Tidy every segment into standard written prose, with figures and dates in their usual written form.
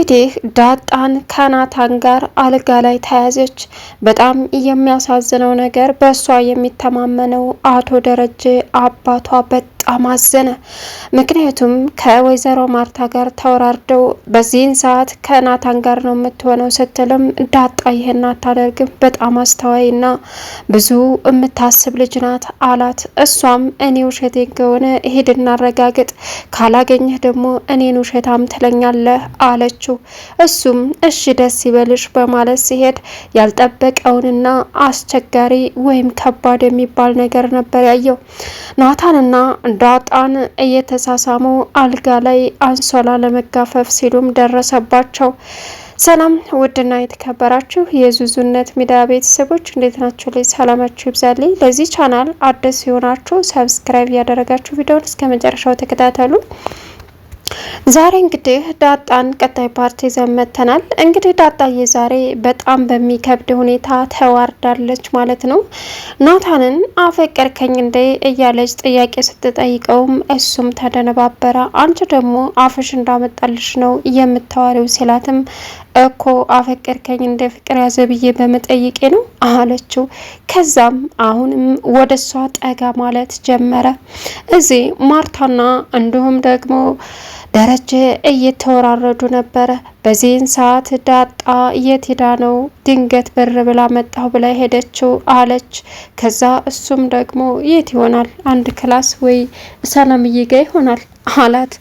እንግዲህ ዳጣን ከናታን ጋር አልጋ ላይ ተያዘች። በጣም የሚያሳዝነው ነገር በእሷ የሚተማመነው አቶ ደረጀ አባቷ በጣም አዘነ። ምክንያቱም ከወይዘሮ ማርታ ጋር ተወራርደው በዚህን ሰዓት ከናታን ጋር ነው የምትሆነው ስትልም ዳጣ ይሄን አታደርግም፣ በጣም አስተዋይና ብዙ የምታስብ ልጅ ናት አላት። እሷም እኔ ውሸቴን ከሆነ ሂድ እናረጋግጥ፣ ካላገኘህ ደግሞ እኔን ውሸታም ትለኛለህ አለችው። እሱም እሺ ደስ ይበልሽ በማለት ሲሄድ ያልጠበቀውንና አስቸጋሪ ወይም ከባድ የሚባል ነገር ነበር ያየው። ናታንና ዳጣን እየተሳሳሙ አልጋ ላይ አንሶላ ለመጋፈፍ ሲሉም ደረሰባቸው። ሰላም ውድና የተከበራችሁ የዙዙነት ሚዲያ ቤተሰቦች እንዴት ናችሁ? ላይ ሰላማችሁ ይብዛልኝ። ለዚህ ቻናል አዲስ ሲሆናችሁ ሰብስክራይብ ያደረጋችሁ ቪዲዮውን እስከ መጨረሻው ተከታተሉ። ዛሬ እንግዲህ ዳጣን ቀጣይ ፓርቲ ዘመተናል። እንግዲህ ዳጣዬ ዛሬ በጣም በሚከብድ ሁኔታ ተዋርዳለች ማለት ነው። ናታንን አፈቀርከኝ እንዴ እያለች ጥያቄ ስትጠይቀውም እሱም ተደነባበረ። አንቺ ደግሞ አፍሽ እንዳመጣልሽ ነው የምታዋሪው ሲላትም እኮ አፈቀርከኝ እንደ ፍቅር ያዘ ብዬ በመጠይቄ ነው አለችው። ከዛም አሁንም ወደ እሷ ጠጋ ማለት ጀመረ። እዚህ ማርታና እንዲሁም ደግሞ ደረጀ እየተወራረዱ ነበረ። በዚህን ሰዓት ዳጣ የት ሄዳ ነው ድንገት በር ብላ መጣሁ ብላ ሄደችው አለች። ከዛ እሱም ደግሞ የት ይሆናል አንድ ክላስ ወይ ሰላምዬ ጋ ይሆናል አላት።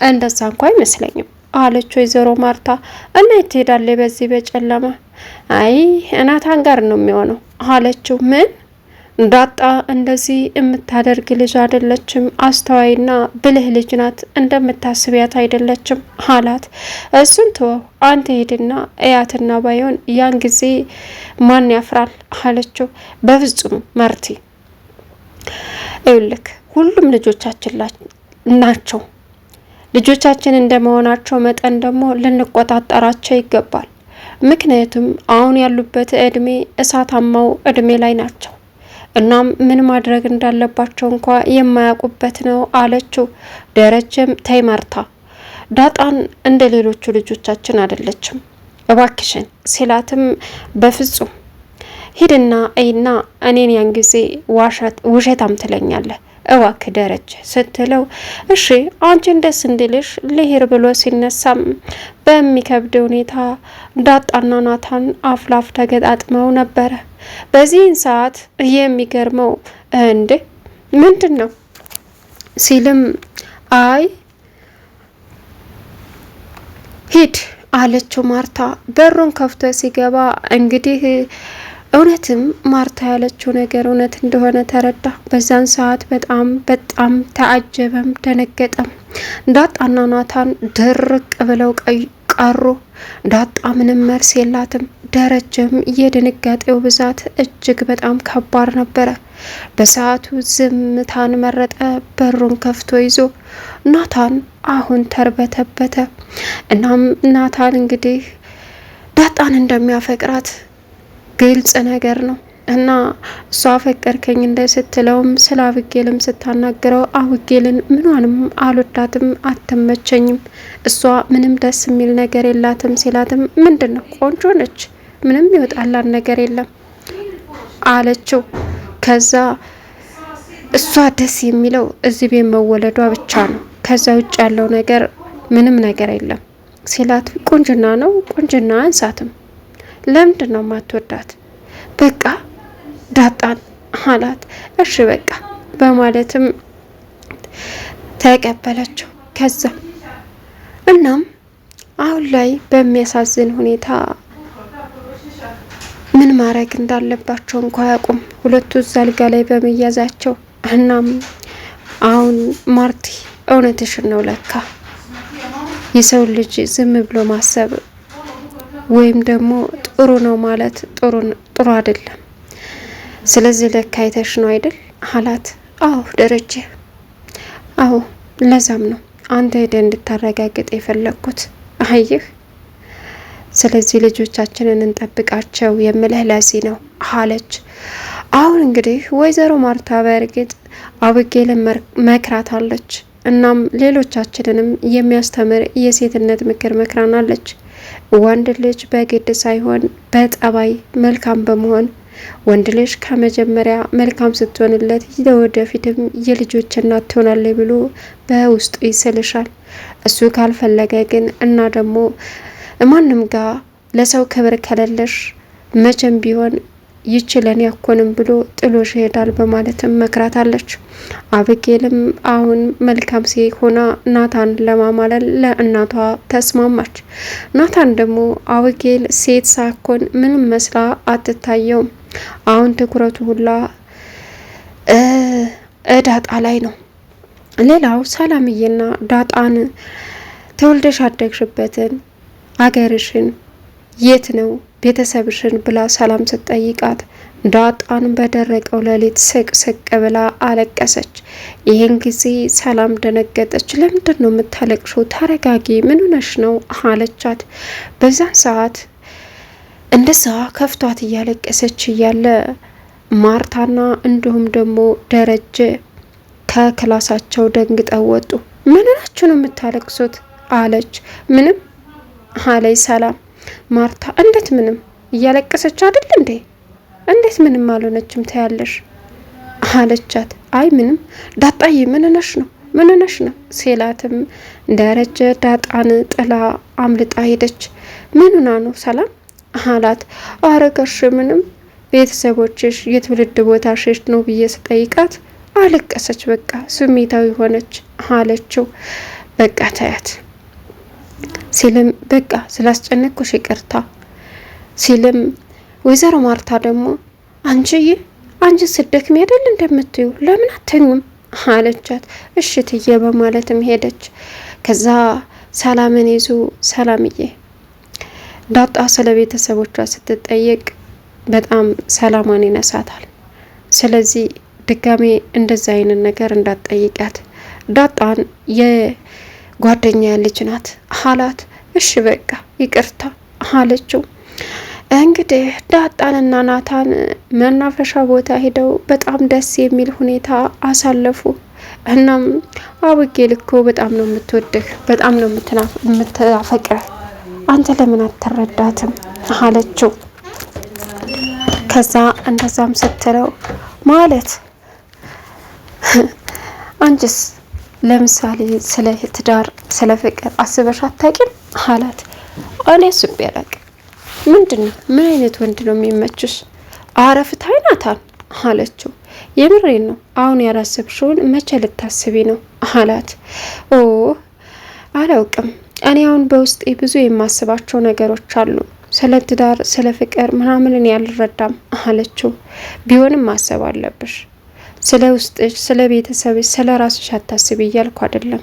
እንደዛ እንኳ አይመስለኝም አለች ወይዘሮ ማርታ። እና የት ሄዳለች በዚህ በጨለማ? አይ ናታን ጋር ነው የሚሆነው አለችው። ምን? ዳጣ እንደዚህ የምታደርግ ልጅ አይደለችም፣ አስተዋይና ብልህ ልጅ ናት፣ እንደምታስቢያት አይደለችም አላት። እሱን ተወው፣ አንተ ሄድና እያትና ባይሆን ያን ጊዜ ማን ያፍራል አለችው። በፍጹም መርቲ፣ ይኸውልህ ሁሉም ልጆቻችን ናቸው። ልጆቻችን እንደመሆናቸው መጠን ደግሞ ልንቆጣጠራቸው ይገባል። ምክንያቱም አሁን ያሉበት እድሜ እሳታማው እድሜ ላይ ናቸው። እናም ምን ማድረግ እንዳለባቸው እንኳ የማያውቁበት ነው አለችው። ደረጀም ተይ ማርታ፣ ዳጣን እንደ ሌሎቹ ልጆቻችን አይደለችም እባክሽን ሲላትም በፍጹም ሂድና አይና እኔን ያን ጊዜ ውሸታም ትለኛለህ እባክህ ደረጀ ስትለው እሺ አንቺን ደስ እንዲልሽ ልሄድ ብሎ ሲነሳም በሚከብድ ሁኔታ ዳጣና ናታን አፍላፍ ተገጣጥመው ነበረ። በዚህን ሰዓት የሚገርመው እንዴ ምንድን ነው ሲልም አይ ሂድ አለችው ማርታ። በሩን ከፍቶ ሲገባ እንግዲህ እውነትም ማርታ ያለችው ነገር እውነት እንደሆነ ተረዳ። በዛን ሰዓት በጣም ተአጀበም ደነገጠም። ዳጣና ናታን ድርቅ ብለው ቀሩ። ዳጣ ምንም መልስ የላትም። ደረጀም የድንጋጤው ብዛት እጅግ በጣም ከባድ ነበረ። በሰዓቱ ዝምታን መረጠ። በሩን ከፍቶ ይዞ ናታን አሁን ተርበተበተ። እናም ናታን እንግዲህ ዳጣን እንደሚያፈቅራት ግልጽ ነገር ነው እና እሷ አፈቀርከኝ እንደ ስትለውም ስለ አብጌልም ስታናግረው አብጌልን ምኗንም አልወዳትም፣ አትመቸኝም፣ እሷ ምንም ደስ የሚል ነገር የላትም ሲላትም ምንድን ነው ቆንጆ ነች፣ ምንም ይወጣላት ነገር የለም አለችው። ከዛ እሷ ደስ የሚለው እዚህ ቤት መወለዷ ብቻ ነው፣ ከዛ ውጭ ያለው ነገር ምንም ነገር የለም ሲላት ቁንጅና ነው፣ ቁንጅና አንሳትም፣ ለምንድን ነው ማትወዳት? በቃ ዳጣን አላት። እሺ በቃ በማለትም ተቀበለችው። ከዛ እናም አሁን ላይ በሚያሳዝን ሁኔታ ምን ማድረግ እንዳለባቸው እንኳ አያውቁም ሁለቱ እዛ አልጋ ላይ በመያዛቸው። እናም አሁን ማርቲ እውነትሽን ነው ለካ የሰው ልጅ ዝም ብሎ ማሰብ ወይም ደግሞ ጥሩ ነው ማለት ጥሩ አይደለም። ስለዚህ ለካ አይተሽ ነው አይደል አላት። አዎ ደረጀ፣ አዎ ለዛም ነው አንተ ሄደህ እንድታረጋግጥ የፈለግኩት። አየህ፣ ስለዚህ ልጆቻችንን እንጠብቃቸው የምልህ ለዚህ ነው አለች። አሁን እንግዲህ ወይዘሮ ማርታ በእርግጥ አብጌልን መክራታለች። እናም ሌሎቻችንንም የሚያስተምር የሴትነት ምክር መክራናለች። ወንድ ልጅ በግድ ሳይሆን በጠባይ መልካም በመሆን ወንድ ልጅ ከመጀመሪያ መልካም ስትሆንለት ለወደፊትም የልጆች እናት ትሆናለች ብሎ በውስጡ ይስልሻል። እሱ ካልፈለገ ግን እና ደግሞ ማንም ጋር ለሰው ክብር ከሌለሽ መቼም ቢሆን ይችለን ያኮንም ብሎ ጥሎሽ ይሄዳል በማለትም መክራታለች። አብጌልም አሁን መልካም ሴት ሆና ናታን ለማማለል ለእናቷ ተስማማች። ናታን ደግሞ አብጌል ሴት ሳኮን ምንም መስላ አትታየውም። አሁን ትኩረቱ ሁላ ዳጣ ላይ ነው። ሌላው ሰላምዬና ዳጣን ተወልደሽ አደግሽበትን አገርሽን የት ነው ቤተሰብሽን ብላ ሰላም ስትጠይቃት ዳጣን በደረቀው ሌሊት ስቅ ብላ አለቀሰች። ይህን ጊዜ ሰላም ደነገጠች። ለምንድን ነው የምታለቅሽው? ተረጋጊ፣ ምን ሆነሽ ነው አለቻት። በዛን ሰዓት እንደዛ ከፍቷት እያለቀሰች እያለ ማርታና እንዲሁም ደግሞ ደረጀ ከክላሳቸው ደንግጠው ወጡ። ምን ሆናችሁ ነው የምታለቅሱት አለች። ምንም አለይ ሰላም። ማርታ እንዴት ምንም እያለቀሰች አይደል እንዴ? እንዴት ምንም አልሆነችም ታያለሽ አለቻት። አይ ምንም ዳጣዬ ምን ሆነሽ ነው ሲላትም ደረጀ ዳጣን ጥላ አምልጣ ሄደች። ምን ሆና ነው ሰላም አላት። አረጋሽ ምንም ቤተሰቦችሽ የትውልድ ቦታሽ ነው ብዬ ስጠይቃት አለቀሰች። በቃ ስሜታዊ ሆነች አለችው። በቃ ታያት ሲልም በቃ ስላስጨነቅኩሽ ይቅርታ ሲልም ወይዘሮ ማርታ ደግሞ አንቺ ስደክም አይደል እንደምትዩ ለምን አተኙም አለቻት። እሺ ትዬ በማለትም ሄደች። ከዛ ሰላምን ይዞ ሰላምዬ ዳጣ ስለ ቤተሰቦቿ ስትጠየቅ በጣም ሰላማን ይነሳታል። ስለዚህ ድጋሜ እንደዛ አይነት ነገር እንዳትጠይቃት ዳጣን ጓደኛ ልጅ ናት አላት። እሺ በቃ ይቅርታ አለችው። እንግዲህ ዳጣንና ናታን መናፈሻ ቦታ ሄደው በጣም ደስ የሚል ሁኔታ አሳለፉ። እናም አብጌል እኮ በጣም ነው የምትወድህ፣ በጣም ነው የምታፈቅረህ፣ አንተ ለምን አትረዳትም አለችው። ከዛ እንደዛም ስትለው ማለት አንቺስ ለምሳሌ ስለ ትዳር ስለ ፍቅር አስበሽ አታውቂም አላት። እኔ አስቤ አላውቅም። ምንድነው ምን አይነት ወንድ ነው የሚመችሽ? አረፍታይ ናታን አለችው። የምሬን ነው፣ አሁን ያላሰብሽውን መቼ ልታስቢ ነው አላት። ኦ አላውቅም፣ እኔ አሁን በውስጤ ብዙ የማስባቸው ነገሮች አሉ። ስለ ትዳር ስለ ፍቅር ምናምን ያልረዳም አለችው። ቢሆንም ማሰብ አለብሽ ስለ ውስጥሽ ስለ ቤተሰብሽ ስለ ራስሽ አታስቢ እያልኩ አይደለም።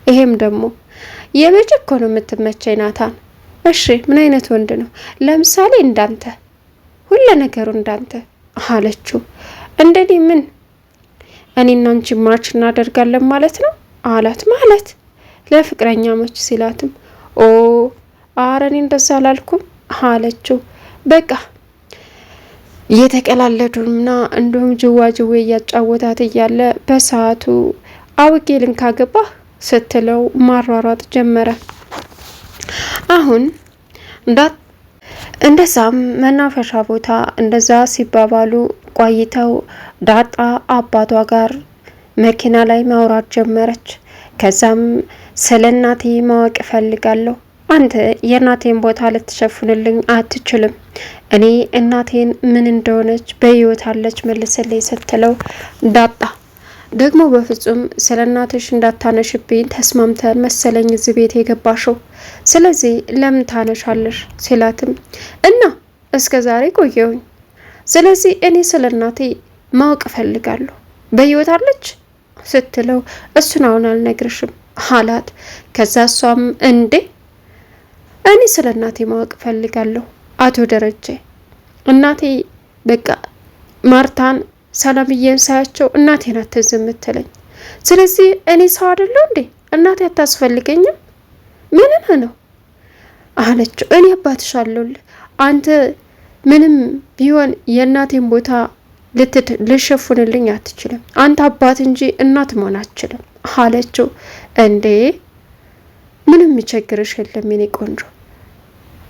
ይሄም ደግሞ የመጀኮ ነው የምትመቸኝ ናታን። እሺ ምን አይነት ወንድ ነው? ለምሳሌ እንዳንተ ሁሉ ነገሩ እንዳንተ አለችው። እንደኔ ምን እኔና አንቺ ማች እናደርጋለን ማለት ነው አላት። ማለት ለፍቅረኛሞች ሲላትም ኦ አረኔ እንደዛ አላልኩም አለችው። በቃ እየተቀላለዱና እንዲሁም ጅዋጅዌ እያጫወታት እያለ በሰዓቱ አብጌልን ካገባህ ስትለው ማሯሯጥ ጀመረ። አሁን እንደዛም መናፈሻ ቦታ እንደዛ ሲባባሉ ቆይተው ዳጣ አባቷ ጋር መኪና ላይ ማውራት ጀመረች። ከዛም ስለ እናቴ ማወቅ እፈልጋለሁ፣ አንተ የእናቴን ቦታ ልትሸፍንልኝ አትችልም። እኔ እናቴን ምን እንደሆነች በህይወት አለች መልስልኝ ስትለው ዳጣ ደግሞ በፍጹም ስለ እናትሽ እንዳታነሽብኝ ተስማምተን መሰለኝ እዚህ ቤት የገባሽው፣ ስለዚህ ለምን ታነሻለሽ ሲላትም እና እስከ ዛሬ ቆየሁኝ፣ ስለዚህ እኔ ስለ እናቴ ማወቅ እፈልጋለሁ፣ በህይወት አለች ስትለው እሱን አሁን አልነግርሽም አላት። ከዛ እሷም እንዴ እኔ ስለ እናቴ ማወቅ እፈልጋለሁ አቶ ደረጀ፣ እናቴ በቃ ማርታን ሰላምዬን ሳያቸው እናቴን አትዝም ምትለኝ፣ ስለዚህ እኔ ሰው አይደለሁ እንዴ? እናቴ አታስፈልገኝም? ምንም ነው አለችው። እኔ አባትሽ አለሁልህ፣ አንተ ምንም ቢሆን የእናቴን ቦታ ልሸፍንልኝ አትችልም። አንተ አባት እንጂ እናት መሆን አትችልም አለችው። እንዴ ምንም የሚቸግርሽ የለም የኔ ቆንጆ።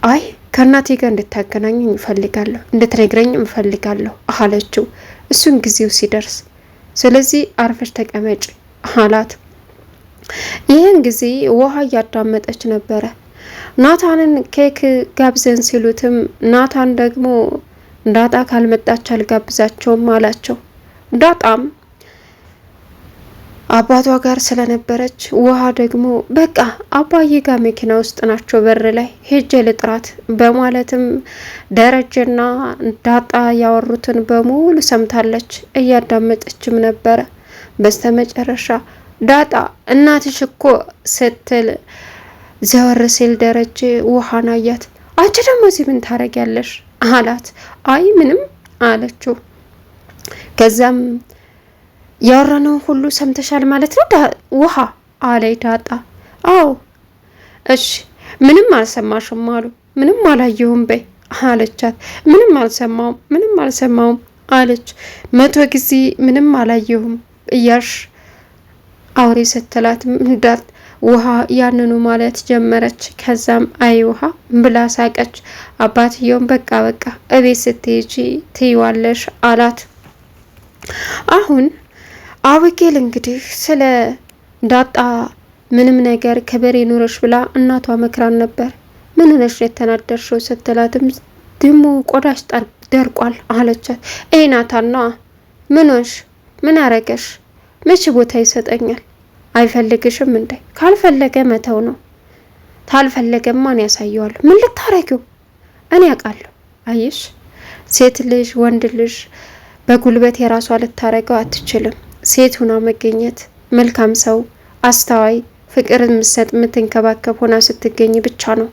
አይ ከእናቴ ጋር እንድታገናኘኝ እፈልጋለሁ፣ እንድትነግረኝ እፈልጋለሁ አለችው። እሱን ጊዜው ሲደርስ ስለዚህ አርፈሽ ተቀመጭ አላት። ይህን ጊዜ ውሃ እያዳመጠች ነበረ። ናታንን ኬክ ጋብዘን ሲሉትም ናታን ደግሞ ዳጣ ካልመጣች አልጋብዛቸውም አላቸው። ዳጣም አባቷ ጋር ስለነበረች ውሃ ደግሞ በቃ አባዬ ጋር መኪና ውስጥ ናቸው በር ላይ ሄጄ ልጥራት በማለትም ደረጀና ዳጣ ያወሩትን በሙሉ ሰምታለች። እያዳመጠችም ነበረ። በስተመጨረሻ ዳጣ እናትሽ እኮ ስትል ዘወር ሲል ደረጀ ውሃን አያት። አንቺ ደግሞ እዚህ ምን ታረጊያለሽ አላት። አይ ምንም አለችው። ከዛም ያወራነው ሁሉ ሰምተሻል ማለት ነው ውሃ አለይ ዳጣ። አዎ እሺ ምንም አልሰማሽም አሉ። ምንም አላየሁም በይ አለቻት። ምንም አልሰማውም አለች። 100 ጊዜ ምንም አላየሁም እያልሽ አውሬ ስትላት እንዳት ውሃ ያንኑ ማለት ጀመረች። ከዛም አይ ውሃ ብላ ሳቀች። አባትየውም በቃ እቤት ስትሄጂ ትይዋለሽ አላት። አሁን አብጌል እንግዲህ ስለ ዳጣ ምንም ነገር ክብር ይኑርሽ ብላ እናቷ መክራን ነበር። ምን ነሽ የተናደርሽው ስትላትም ደሞ ቆዳሽ ደርቋል አለቻት። ናታና ምንሽ ምን አረገሽ? መቼ ቦታ ይሰጠኛል? አይፈልግሽም እንዴ? ካልፈለገ መተው ነው። ታልፈለገም ማን ያሳየዋል? ምን ልታረጊው? እኔ አውቃለሁ። አይሽ ሴት ልጅ ወንድ ልጅ በጉልበት የራሷ ልታረገው አትችልም። ሴት ሆና መገኘት መልካም ሰው፣ አስተዋይ፣ ፍቅር የምትሰጥ የምትንከባከብ ሆና ስትገኝ ብቻ ነው።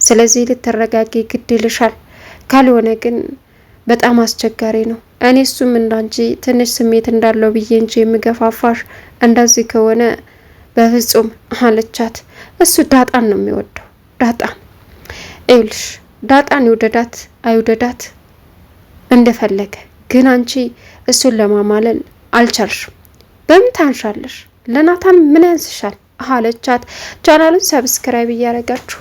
ስለዚህ ልትረጋጊ ግድ ይልሻል። ካልሆነ ግን በጣም አስቸጋሪ ነው። እኔ እሱም እንዳንቺ ትንሽ ስሜት እንዳለው ብዬ እንጂ የምገፋፋሽ እንደዚህ ከሆነ በፍጹም አለቻት። እሱ ዳጣን ነው የሚወደው። ዳጣን ይልሽ ዳጣን ይውደዳት አይውደዳት እንደፈለገ፣ ግን አንቺ እሱን ለማማለል አልቻልሽም። በምን ታንሻለሽ? ለናታን ምን ያንስሻል አለቻት። ቻናሉን ሰብስክራይብ እያደረጋችሁ